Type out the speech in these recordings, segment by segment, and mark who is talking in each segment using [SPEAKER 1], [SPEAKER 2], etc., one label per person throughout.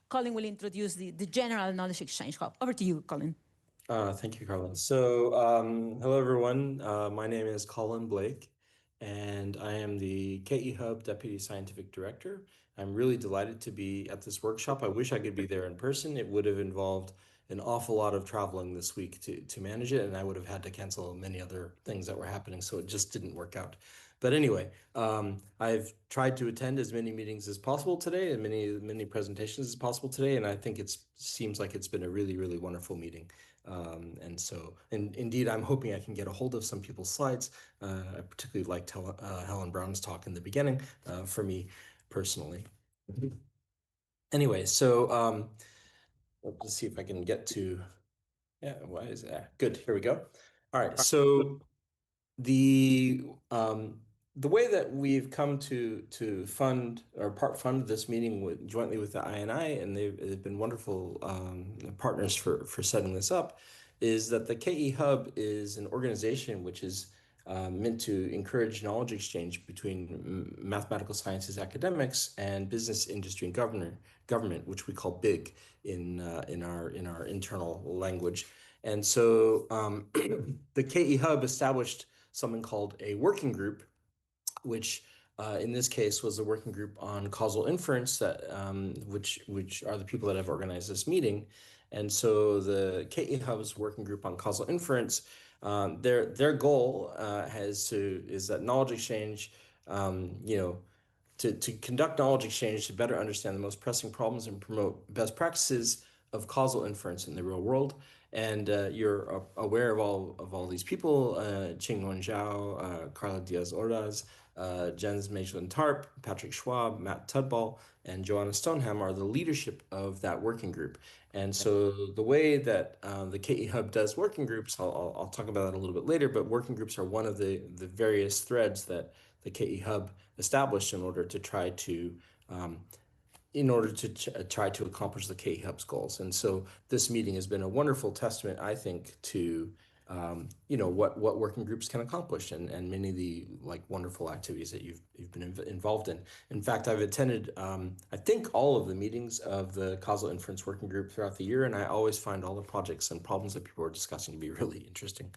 [SPEAKER 1] Collin will introduce the general knowledge exchange hub. Over to you, Collin.
[SPEAKER 2] Thank you, Carlin. So, hello everyone. My name is Collin Blake, and I am the KE Hub Deputy Scientific Director. I'm really delighted to be at this workshop. I wish I could be there in person. It would have involved an awful lot of traveling this week to manage it, and I would have had to cancel many other things that were happening, so it just didn't work out. But anyway, I've tried to attend as many meetings as possible today, and many presentations as possible today, and I think it seems like it's been a really wonderful meeting. And indeed, I'm hoping I can get a hold of some people's slides. I particularly liked Helen Brown's talk in the beginning, for me personally. Anyway, so let's see if I can get to, yeah, why is that? Good, here we go. All right, so the way that we've come to fund or part fund this meeting jointly with the INI, and they've been wonderful partners for setting this up, is that the KE Hub is an organization which is meant to encourage knowledge exchange between mathematical sciences academics and business, industry, and government, which we call BIG in our internal language. And so the KE Hub established something called a working group, which in this case was a working group on causal inference, that which are the people that have organized this meeting. And so the KE Hub's working group on causal inference, their goal is that knowledge exchange, to conduct knowledge exchange to better understand the most pressing problems and promote best practices of causal inference in the real world. And you're aware of all these people: Qingwen Zhao, Carla Diaz-Ordaz, Jens Magellan-Tarp, Patrick Schwab, Matt Tudball, and Joanna Stoneham are the leadership of that working group. And so the way that the KE Hub does working groups, I'll talk about that a little bit later, but working groups are one of the various threads that the KE Hub established in order to try to try to accomplish the KE Hub's goals. And so this meeting has been a wonderful testament, I think, to what working groups can accomplish, and many of the wonderful activities that you've been involved in. In fact, I've attended I think all of the meetings of the Causal Inference Working Group throughout the year, and I always find all the projects and problems that people are discussing to be really interesting.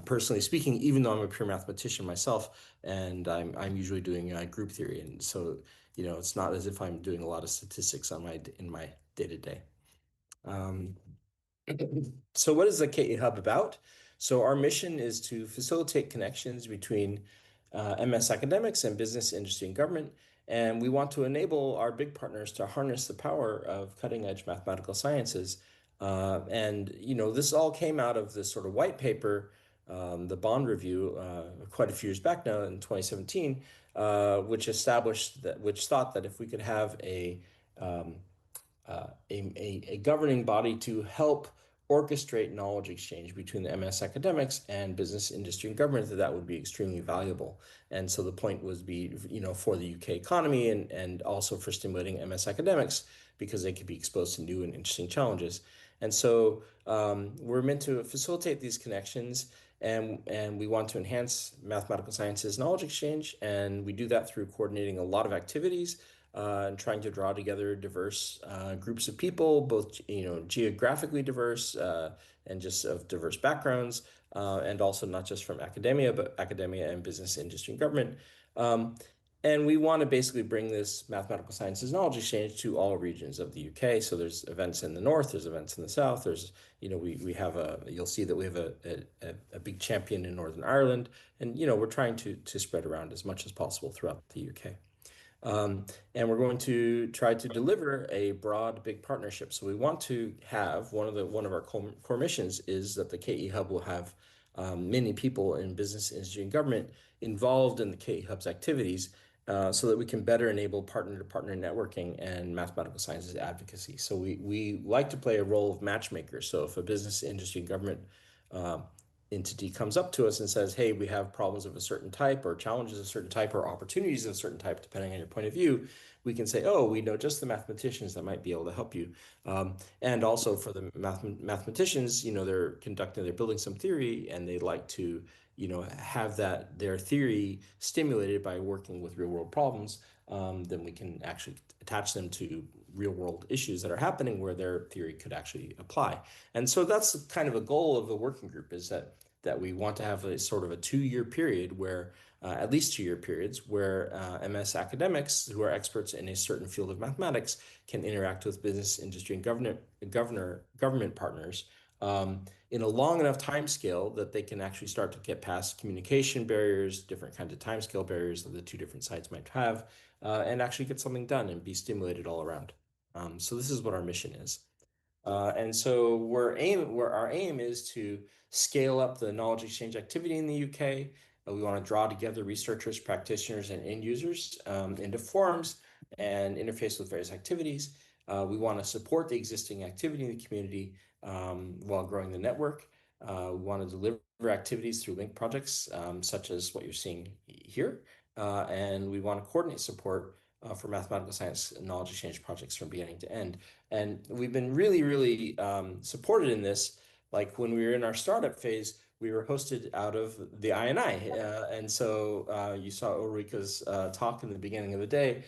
[SPEAKER 2] Personally speaking, even though I'm a pure mathematician myself, and I'm usually doing group theory, and so it's not as if I'm doing a lot of statistics in my day to day. So what is the KE Hub about? So our mission is to facilitate connections between MS academics and business, industry, and government. And we want to enable our big partners to harness the power of cutting edge mathematical sciences. This all came out of this sort of white paper, the Bond Review, quite a few years back now in 2017, which thought that if we could have a governing body to help orchestrate knowledge exchange between the MS academics and business, industry, and government, that would be extremely valuable. And so the point was for the UK economy and also for stimulating MS academics, because they could be exposed to new and interesting challenges. And so we're meant to facilitate these connections, and we want to enhance mathematical sciences knowledge exchange. And we do that through coordinating a lot of activities, and trying to draw together diverse groups of people, both geographically diverse and just of diverse backgrounds, and also not just from academia, but academia and business, industry, and government. And we want to basically bring this mathematical sciences knowledge exchange to all regions of the UK. So there's events in the north, there's events in the south. There's, we have you'll see that we have a big champion in Northern Ireland, and we're trying to spread around as much as possible throughout the UK. And we're going to try to deliver a broad, big partnership. So we want to have one of our core missions is that the KE Hub will have many people in business, industry, and government involved in the KE Hub's activities, so that we can better enable partner-to-partner networking and mathematical sciences advocacy. So we like to play a role of matchmaker. So if a business, industry, and government entity comes up to us and says, hey, we have problems of a certain type, or challenges of a certain type, or opportunities of a certain type, depending on your point of view, we can say, oh, we know just the mathematicians that might be able to help you. And also for the mathematicians, they're building some theory, and they like to, have their theory stimulated by working with real world problems. Then we can actually attach them to real world issues that are happening where their theory could actually apply. And so that's kind of a goal of the working group, is that we want to have a sort of a 2 year period where at least 2 year periods where MS academics who are experts in a certain field of mathematics can interact with business, industry, and government partners in a long enough time scale that they can actually start to get past communication barriers, different kinds of time scale barriers that the two different sides might have, and actually get something done and be stimulated all around. So this is what our mission is. And so where our aim is to scale up the knowledge exchange activity in the UK. We want to draw together researchers, practitioners, and end users into forums and interface with various activities. We want to support the existing activity in the community while growing the network. We want to deliver activities through linked projects, such as what you're seeing here. And we want to coordinate support for mathematical science knowledge exchange projects from beginning to end. And we've been really, really supported in this. Like when we were in our startup phase, we were hosted out of the INI. And so you saw Ulrika's talk in the beginning of the day.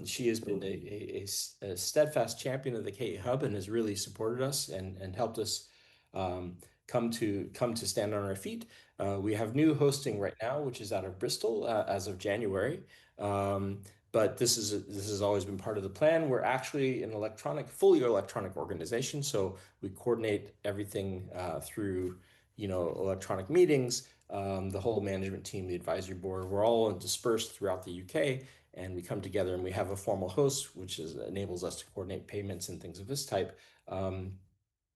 [SPEAKER 2] She has been a steadfast champion of the KE Hub and has really supported us and helped us come to stand on our feet. We have new hosting right now, which is out of Bristol as of January. But this has always been part of the plan. We're actually an fully electronic organization, so we coordinate everything through, electronic meetings. The whole management team, the advisory board, we're all dispersed throughout the UK, and we come together and we have a formal host, which enables us to coordinate payments and things of this type. And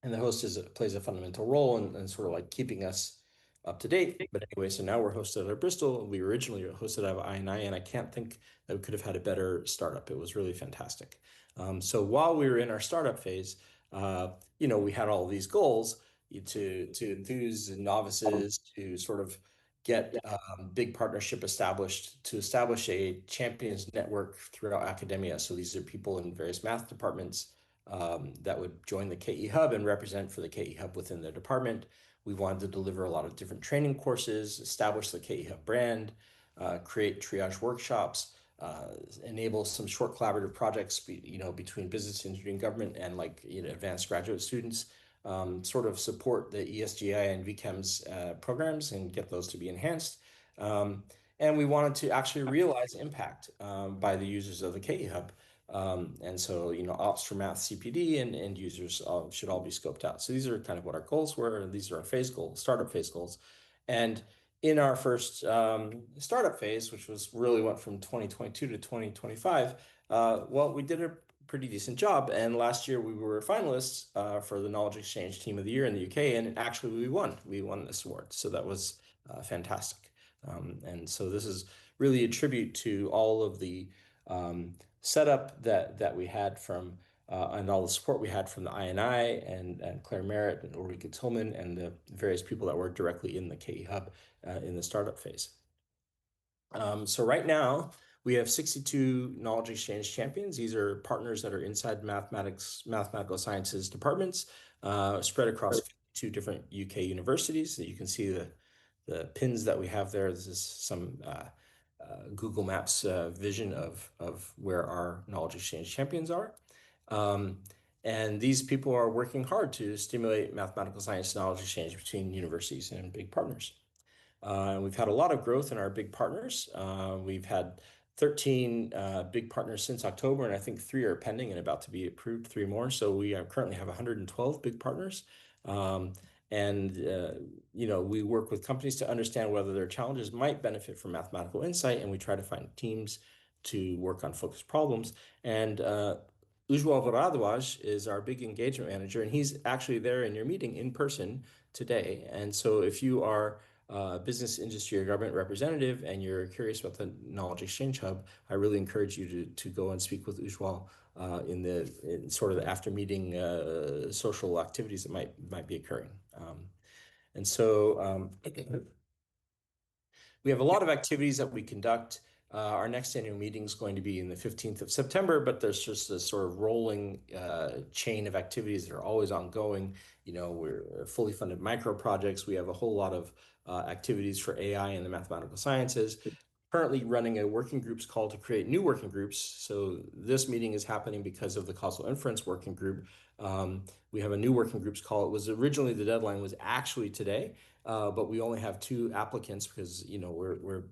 [SPEAKER 2] the host plays a fundamental role in sort of like keeping us up to date. But anyway, so now we're hosted out of Bristol. We originally hosted out of INI, and I can't think that we could have had a better startup. It was really fantastic. So while we were in our startup phase, we had all these goals to enthuse novices, to sort of get big partnership established, to establish a champions network throughout academia. So these are people in various math departments that would join the KE Hub and represent for the KE Hub within their department. We wanted to deliver a lot of different training courses, establish the KE Hub brand, create triage workshops, enable some short collaborative projects, between business, industry, and government, and advanced graduate students. Sort of support the ESGI and VChems programs and get those to be enhanced. And we wanted to actually realize impact by the users of the KE Hub. And so, ops for math CPD and end users should all be scoped out. So these are kind of what our goals were. And these are our phase goals, startup phase goals. And in our first startup phase, which went from 2022 to 2025, well, we did a pretty decent job. And last year we were finalists for the Knowledge Exchange Team of the Year in the UK. And actually we won this award. So that was fantastic. And so this is really a tribute to all of the setup that we had from and all the support we had from the INI and Claire Merritt and Ulrika Tillman and the various people that work directly in the KE Hub in the startup phase. So right now we have 62 knowledge exchange champions. These are partners that are inside mathematical sciences departments spread across 52 different UK universities. So you can see the pins that we have there. This is some Google Maps vision of where our knowledge exchange champions are. And these people are working hard to stimulate mathematical science knowledge exchange between universities and big partners. We've had a lot of growth in our big partners. We've had 13 big partners since October, and I think 3 are pending and about to be approved, 3 more. So we currently have 112 big partners. We work with companies to understand whether their challenges might benefit from mathematical insight, and we try to find teams to work on focused problems. And Ujwal Varadwaj is our big engagement manager, and he's actually there in your meeting in person today. And so if you are a business, industry, or government representative and you're curious about the Knowledge Exchange Hub, I really encourage you to go and speak with Ujwal in sort of the after meeting social activities that might be occurring. And so we have a lot of activities that we conduct. Our next annual meeting is going to be in the 15th of September, but there's just a sort of rolling chain of activities that are always ongoing. We're fully funded micro projects. We have a whole lot of activities for AI and the mathematical sciences. currently running a working groups call to create new working groups. So this meeting is happening because of the causal inference working group. We have a new working groups call. It was originally, the deadline was actually today, but we only have 2 applicants because, you know,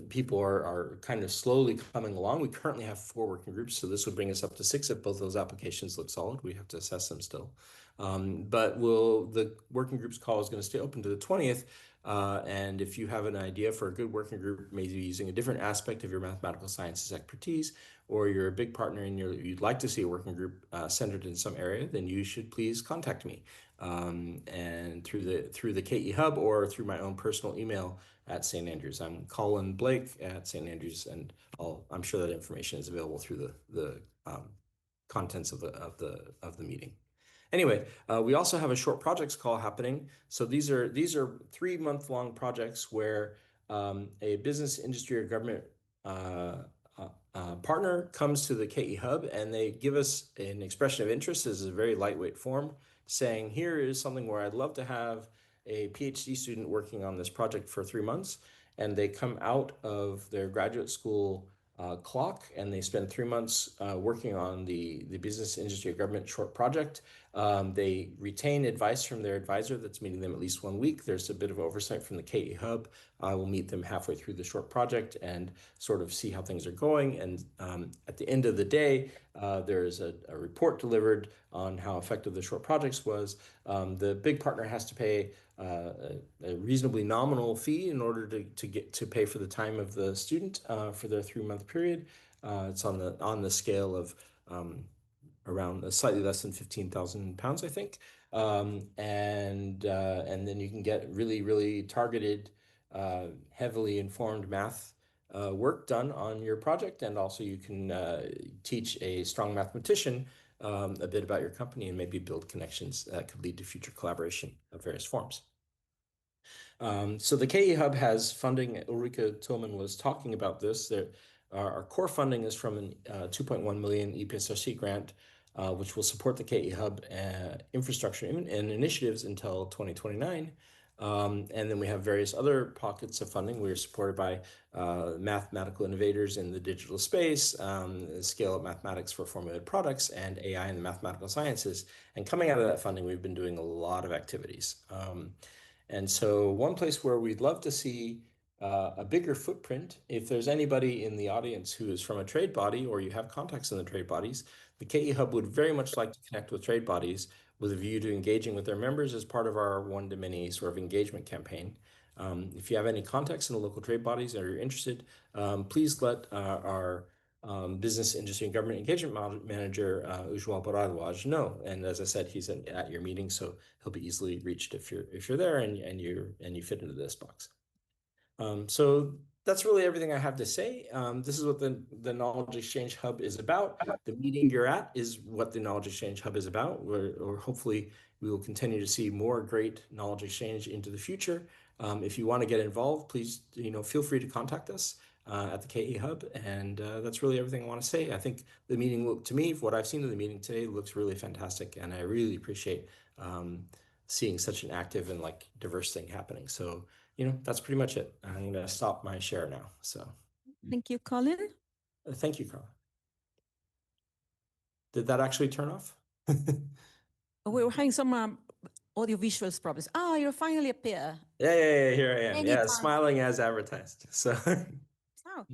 [SPEAKER 2] people are kind of slowly coming along. We currently have 4 working groups, so this would bring us up to 6 if both those applications look solid. We have to assess them still. But the working groups call is going to stay open to the 20th. And if you have an idea for a good working group, maybe using a different aspect of your mathematical sciences expertise, or you're a big partner and you'd like to see a working group centered in some area, then you should please contact me, and through the KE Hub or through my own personal email at St. Andrews. I'm Collin Bleak at St. Andrews, and I'm sure that information is available through the contents of the meeting. Anyway, we also have a short projects call happening. So these are 3-month-long projects where a business, industry, or government partner comes to the KE Hub and they give us an expression of interest. This is a very lightweight form saying, here is something where I'd love to have a PhD student working on this project for 3 months. And they come out of their graduate school clock and they spend 3 months working on the business, industry, or government short project. They retain advice from their advisor that's meeting them at least 1 week. There's a bit of oversight from the KE Hub. I will meet them halfway through the short project and sort of see how things are going. And at the end of the day, there's a report delivered on how effective the short projects was. The big partner has to pay a reasonably nominal fee in order to get to pay for the time of the student for their 3-month period. It's on the scale of around slightly less than £15,000, I think. And then you can get really targeted, heavily informed math work done on your project, and also you can teach a strong mathematician a bit about your company and maybe build connections that could lead to future collaboration of various forms. So the KE Hub has funding. Ulrika Tillman was talking about this. Our core funding is from a 2.1 million EPSRC grant, which will support the KE Hub infrastructure and initiatives until 2029. And then we have various other pockets of funding. We are supported by mathematical innovators in the digital space, scale-up mathematics for formulated products, and AI in the mathematical sciences. And coming out of that funding, we've been doing a lot of activities. And so one place where we'd love to see a bigger footprint, if there's anybody in the audience who is from a trade body or you have contacts in the trade bodies, the KE Hub would very much like to connect with trade bodies with a view to engaging with their members as part of our one-to-many sort of engagement campaign. If you have any contacts in the local trade bodies or you're interested, please let our business, industry, and government engagement manager, Ujwal Bharadwaj, know. And as I said, he's at your meeting, so he'll be easily reached if you're there and you fit into this box. So that's really everything I have to say. This is what the Knowledge Exchange Hub is about. The meeting you're at is what the Knowledge Exchange Hub is about, or hopefully we will continue to see more great knowledge exchange into the future. If you want to get involved, please, feel free to contact us at the KE Hub. And that's really everything I want to say. I think the meeting, to me, what I've seen of the meeting today, looks really fantastic. And I really appreciate seeing such an active and diverse thing happening. So, that's pretty much it. I'm going to stop my share now. So
[SPEAKER 1] Thank you, Collin.
[SPEAKER 2] thank you, Carla. Did that actually turn off?
[SPEAKER 1] We were having some audio visuals problems. Oh, you finally appear.
[SPEAKER 2] Yeah, here I am.
[SPEAKER 1] Anytime.
[SPEAKER 2] Yeah, smiling as advertised. So
[SPEAKER 1] Oh,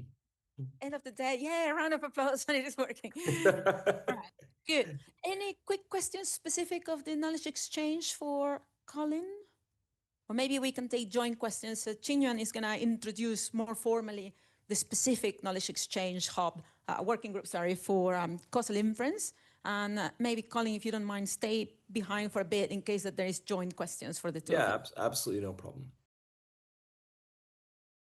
[SPEAKER 1] end of the day. Yeah, round of applause and it is working. Right, good. Any quick questions specific of the knowledge exchange for Collin? Or maybe we can take joint questions. Chingyuan is going to introduce more formally the specific knowledge exchange hub, working group, for causal inference. And maybe, Collin, if you don't mind, stay behind for a bit in case that there is joint questions for the two.
[SPEAKER 2] Yeah, absolutely no problem.